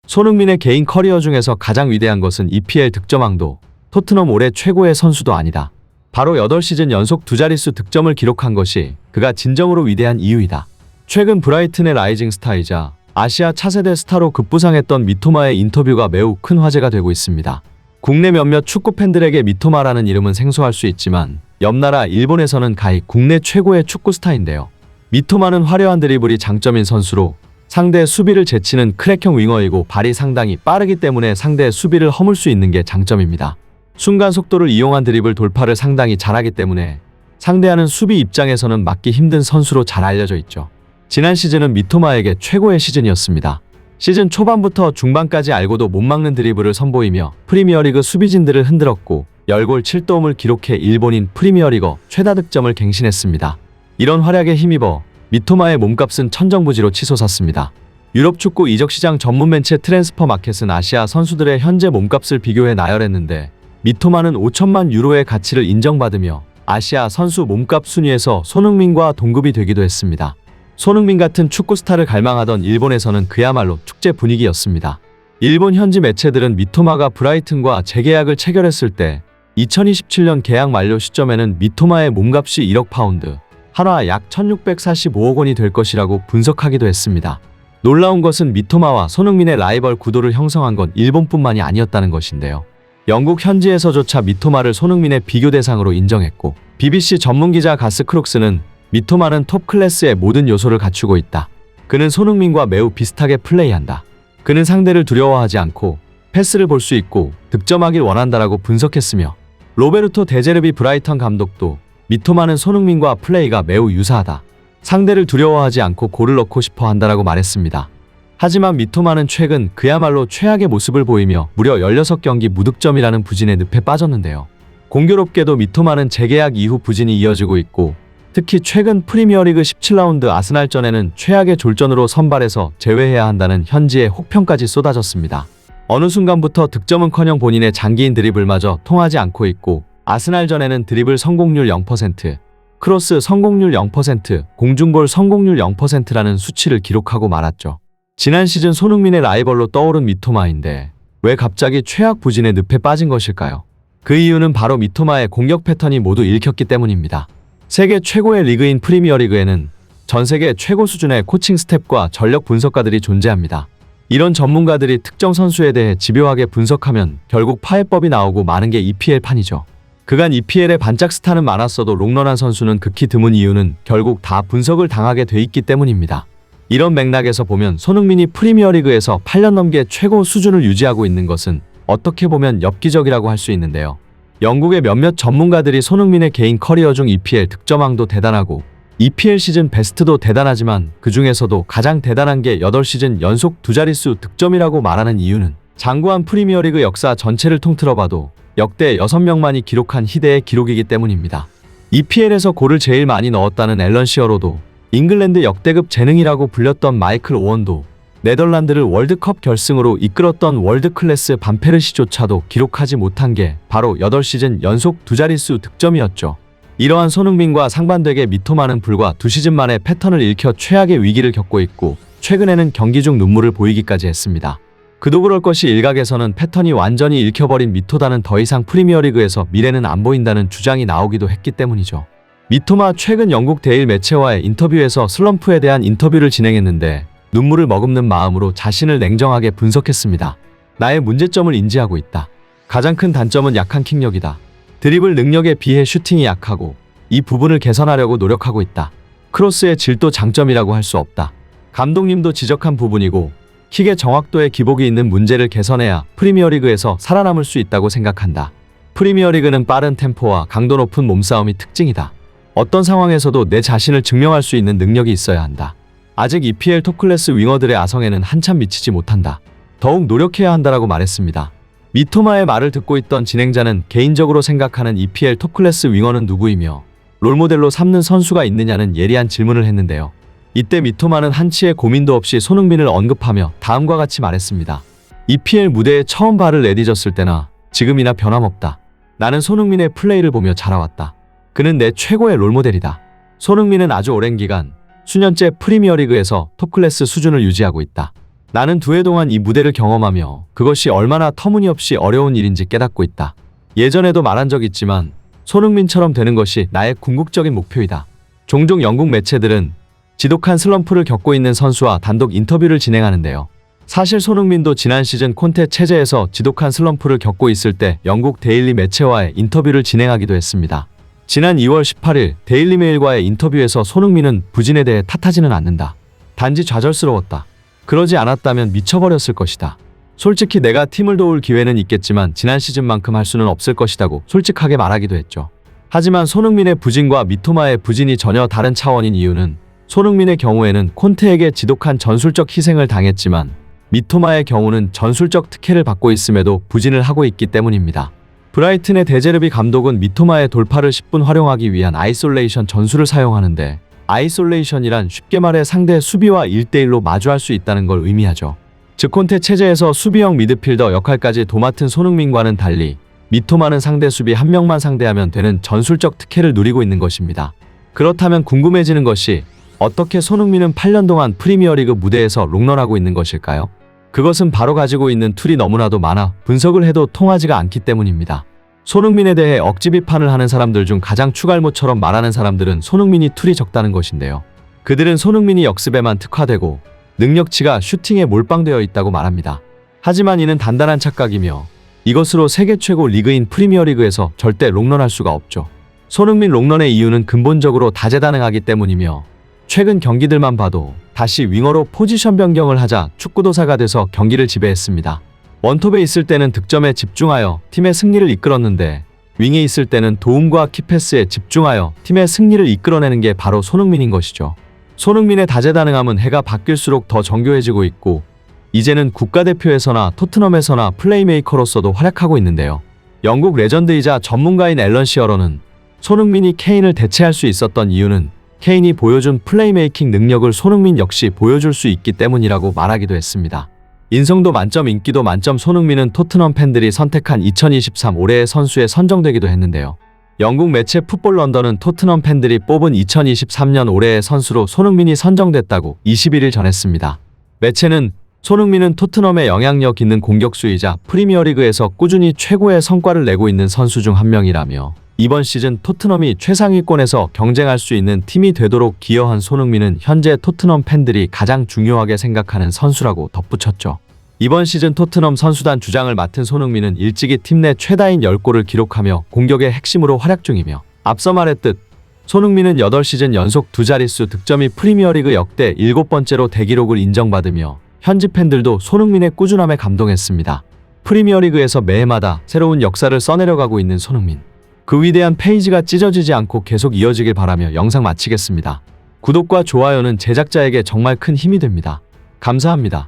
손흥민의 개인 커리어 중에서 가장 위대한 것은 EPL 득점왕도, 토트넘 올해 최고의 선수도 아니다. 바로 8시즌 연속 두 자릿수 득점을 기록한 것이 그가 진정으로 위대한 이유이다. 최근 브라이튼의 라이징 스타이자 아시아 차세대 스타로 급부상했던 미토마의 인터뷰가 매우 큰 화제가 되고 있습니다. 국내 몇몇 축구 팬들에게 미토마라는 이름은 생소할 수 있지만 옆나라 일본에서는 가히 국내 최고의 축구 스타인데요. 미토마는 화려한 드리블이 장점인 선수로 상대 수비를 제치는 크랙형 윙어이고 발이 상당히 빠르기 때문에 상대의 수비를 허물 수 있는 게 장점입니다. 순간 속도를 이용한 드리블 돌파를 상당히 잘하기 때문에 상대하는 수비 입장에서는 막기 힘든 선수로 잘 알려져 있죠. 지난 시즌은 미토마에게 최고의 시즌이었습니다. 시즌 초반부터 중반까지 알고도 못 막는 드리블을 선보이며 프리미어리그 수비진들을 흔들었고 10골 7도움을 기록해 일본인 프리미어리거 최다 득점을 갱신했습니다. 이런 활약에 힘입어 미토마의 몸값은 천정부지로 치솟았습니다. 유럽 축구 이적시장 전문 매체 트랜스퍼 마켓은 아시아 선수들의 현재 몸값을 비교해 나열했는데 미토마는 5천만 유로의 가치를 인정받으며 아시아 선수 몸값 순위에서 손흥민과 동급이 되기도 했습니다. 손흥민 같은 축구 스타를 갈망하던 일본에서는 그야말로 축제 분위기였습니다. 일본 현지 매체들은 미토마가 브라이튼과 재계약을 체결했을 때 2027년 계약 만료 시점에는 미토마의 몸값이 1억 파운드, 한화 약 1645억 원이 될 것이라고 분석하기도 했습니다. 놀라운 것은 미토마와 손흥민의 라이벌 구도를 형성한 건 일본뿐만이 아니었다는 것인데요. 영국 현지에서조차 미토마를 손흥민의 비교 대상으로 인정했고 BBC 전문기자 가스 크룩스는 미토마는 톱 클래스의 모든 요소를 갖추고 있다. 그는 손흥민과 매우 비슷하게 플레이한다. 그는 상대를 두려워하지 않고 패스를 볼 수 있고 득점하길 원한다라고 분석했으며 로베르토 데제르비 브라이턴 감독도 미토마는 손흥민과 플레이가 매우 유사하다. 상대를 두려워하지 않고 골을 넣고 싶어 한다라고 말했습니다. 하지만 미토마는 최근 그야말로 최악의 모습을 보이며 무려 16경기 무득점이라는 부진의 늪에 빠졌는데요. 공교롭게도 미토마는 재계약 이후 부진이 이어지고 있고 특히 최근 프리미어리그 17라운드 아스날전에는 최악의 졸전으로 선발해서 제외해야 한다는 현지의 혹평까지 쏟아졌습니다. 어느 순간부터 득점은커녕 본인의 장기인 드리블마저 통하지 않고 있고 아스날전에는 드리블 성공률 0%, 크로스 성공률 0%, 공중볼 성공률 0%라는 수치를 기록하고 말았죠. 지난 시즌 손흥민의 라이벌로 떠오른 미토마인데 왜 갑자기 최악 부진의 늪에 빠진 것일까요? 그 이유는 바로 미토마의 공격 패턴이 모두 읽혔기 때문입니다. 세계 최고의 리그인 프리미어리그에는 전 세계 최고 수준의 코칭 스텝과 전력 분석가들이 존재합니다. 이런 전문가들이 특정 선수에 대해 집요하게 분석하면 결국 파해법이 나오고 마는 게 EPL판이죠. 그간 EPL에 반짝 스타는 많았어도 롱런한 선수는 극히 드문 이유는 결국 다 분석을 당하게 돼 있기 때문입니다. 이런 맥락에서 보면 손흥민이 프리미어리그에서 8년 넘게 최고 수준을 유지하고 있는 것은 어떻게 보면 엽기적이라고 할 수 있는데요. 영국의 몇몇 전문가들이 손흥민의 개인 커리어 중 EPL 득점왕도 대단하고 EPL 시즌 베스트도 대단하지만 그 중에서도 가장 대단한 게 8시즌 연속 두 자릿수 득점이라고 말하는 이유는 장구한 프리미어리그 역사 전체를 통틀어봐도 역대 6명만이 기록한 희대의 기록이기 때문입니다. EPL에서 골을 제일 많이 넣었다는 앨런 시어로도, 잉글랜드 역대급 재능이라고 불렸던 마이클 오원도, 네덜란드를 월드컵 결승으로 이끌었던 월드클래스 반페르시조차도 기록하지 못한 게 바로 8시즌 연속 두 자릿수 득점이었죠. 이러한 손흥민과 상반되게 미토마는 불과 2시즌 만에 패턴을 읽혀 최악의 위기를 겪고 있고 최근에는 경기 중 눈물을 보이기까지 했습니다. 그도 그럴 것이 일각에서는 패턴이 완전히 읽혀버린 미토다는 더 이상 프리미어리그에서 미래는 안 보인다는 주장이 나오기도 했기 때문이죠. 미토마 최근 영국 데일 매체와의 인터뷰에서 슬럼프에 대한 인터뷰를 진행했는데 눈물을 머금는 마음으로 자신을 냉정하게 분석했습니다. 나의 문제점을 인지하고 있다. 가장 큰 단점은 약한 킥력이다. 드리블 능력에 비해 슈팅이 약하고 이 부분을 개선하려고 노력하고 있다. 크로스의 질도 장점이라고 할 수 없다. 감독님도 지적한 부분이고 킥의 정확도에 기복이 있는 문제를 개선해야 프리미어리그에서 살아남을 수 있다고 생각한다. 프리미어리그는 빠른 템포와 강도 높은 몸싸움이 특징이다. 어떤 상황에서도 내 자신을 증명할 수 있는 능력이 있어야 한다. 아직 EPL 톱클래스 윙어들의 아성에는 한참 미치지 못한다. 더욱 노력해야 한다라고 말했습니다. 미토마의 말을 듣고 있던 진행자는 개인적으로 생각하는 EPL 톱클래스 윙어는 누구이며 롤모델로 삼는 선수가 있느냐는 예리한 질문을 했는데요. 이때 미토마는 한치의 고민도 없이 손흥민을 언급하며 다음과 같이 말했습니다. EPL 무대에 처음 발을 내디뎠을 때나 지금이나 변함없다. 나는 손흥민의 플레이를 보며 자라왔다. 그는 내 최고의 롤모델이다. 손흥민은 아주 오랜 기간 수년째 프리미어리그에서 톱클래스 수준을 유지하고 있다. 나는 2해 동안 이 무대를 경험하며 그것이 얼마나 터무니없이 어려운 일인지 깨닫고 있다. 예전에도 말한 적 있지만 손흥민처럼 되는 것이 나의 궁극적인 목표이다. 종종 영국 매체들은 지독한 슬럼프를 겪고 있는 선수와 단독 인터뷰를 진행하는데요. 사실 손흥민도 지난 시즌 콘테 체제에서 지독한 슬럼프를 겪고 있을 때 영국 데일리 매체와의 인터뷰를 진행하기도 했습니다. 지난 2월 18일 데일리 메일과의 인터뷰에서 손흥민은 부진에 대해 탓하지는 않는다. 단지 좌절스러웠다. 그러지 않았다면 미쳐버렸을 것이다. 솔직히 내가 팀을 도울 기회는 있겠지만 지난 시즌만큼 할 수는 없을 것이라고 솔직하게 말하기도 했죠. 하지만 손흥민의 부진과 미토마의 부진이 전혀 다른 차원인 이유는 손흥민의 경우에는 콘테에게 지독한 전술적 희생을 당했지만 미토마의 경우는 전술적 특혜를 받고 있음에도 부진을 하고 있기 때문입니다. 브라이튼의 데제르비 감독은 미토마의 돌파를 10분 활용하기 위한 아이솔레이션 전술을 사용하는데 아이솔레이션이란 쉽게 말해 상대 수비와 1대1로 마주할 수 있다는 걸 의미하죠. 즉 콘테 체제에서 수비형 미드필더 역할까지 도맡은 손흥민과는 달리 미토마는 상대 수비 한 명만 상대하면 되는 전술적 특혜를 누리고 있는 것입니다. 그렇다면 궁금해지는 것이 어떻게 손흥민은 8년 동안 프리미어리그 무대에서 롱런하고 있는 것일까요? 그것은 바로 가지고 있는 툴이 너무나도 많아 분석을 해도 통하지가 않기 때문입니다. 손흥민에 대해 억지 비판을 하는 사람들 중 가장 추갈모처럼 말하는 사람들은 손흥민이 툴이 적다는 것인데요. 그들은 손흥민이 역습에만 특화되고 능력치가 슈팅에 몰빵되어 있다고 말합니다. 하지만 이는 단단한 착각이며 이것으로 세계 최고 리그인 프리미어리그에서 절대 롱런할 수가 없죠. 손흥민 롱런의 이유는 근본적으로 다재다능하기 때문이며 최근 경기들만 봐도 다시 윙어로 포지션 변경을 하자 축구도사가 돼서 경기를 지배했습니다. 원톱에 있을 때는 득점에 집중하여 팀의 승리를 이끌었는데 윙에 있을 때는 도움과 키패스에 집중하여 팀의 승리를 이끌어내는 게 바로 손흥민인 것이죠. 손흥민의 다재다능함은 해가 바뀔수록 더 정교해지고 있고 이제는 국가대표에서나 토트넘에서나 플레이메이커로서도 활약하고 있는데요. 영국 레전드이자 전문가인 앨런 시어러는 손흥민이 케인을 대체할 수 있었던 이유는 케인이 보여준 플레이메이킹 능력을 손흥민 역시 보여줄 수 있기 때문이라고 말하기도 했습니다. 인성도 만점 인기도 만점 손흥민은 토트넘 팬들이 선택한 2023 올해의 선수에 선정되기도 했는데요. 영국 매체 풋볼 런던은 토트넘 팬들이 뽑은 2023년 올해의 선수로 손흥민이 선정됐다고 21일 전했습니다. 매체는 손흥민은 토트넘의 영향력 있는 공격수이자 프리미어리그에서 꾸준히 최고의 성과를 내고 있는 선수 중 한 명이라며 이번 시즌 토트넘이 최상위권에서 경쟁할 수 있는 팀이 되도록 기여한 손흥민은 현재 토트넘 팬들이 가장 중요하게 생각하는 선수라고 덧붙였죠. 이번 시즌 토트넘 선수단 주장을 맡은 손흥민은 일찍이 팀 내 최다인 10골을 기록하며 공격의 핵심으로 활약 중이며 앞서 말했듯 손흥민은 8시즌 연속 2자릿수 득점이 프리미어리그 역대 7번째로 대기록을 인정받으며 현지 팬들도 손흥민의 꾸준함에 감동했습니다. 프리미어리그에서 매해마다 새로운 역사를 써내려가고 있는 손흥민. 그 위대한 페이지가 찢어지지 않고 계속 이어지길 바라며 영상 마치겠습니다. 구독과 좋아요는 제작자에게 정말 큰 힘이 됩니다. 감사합니다.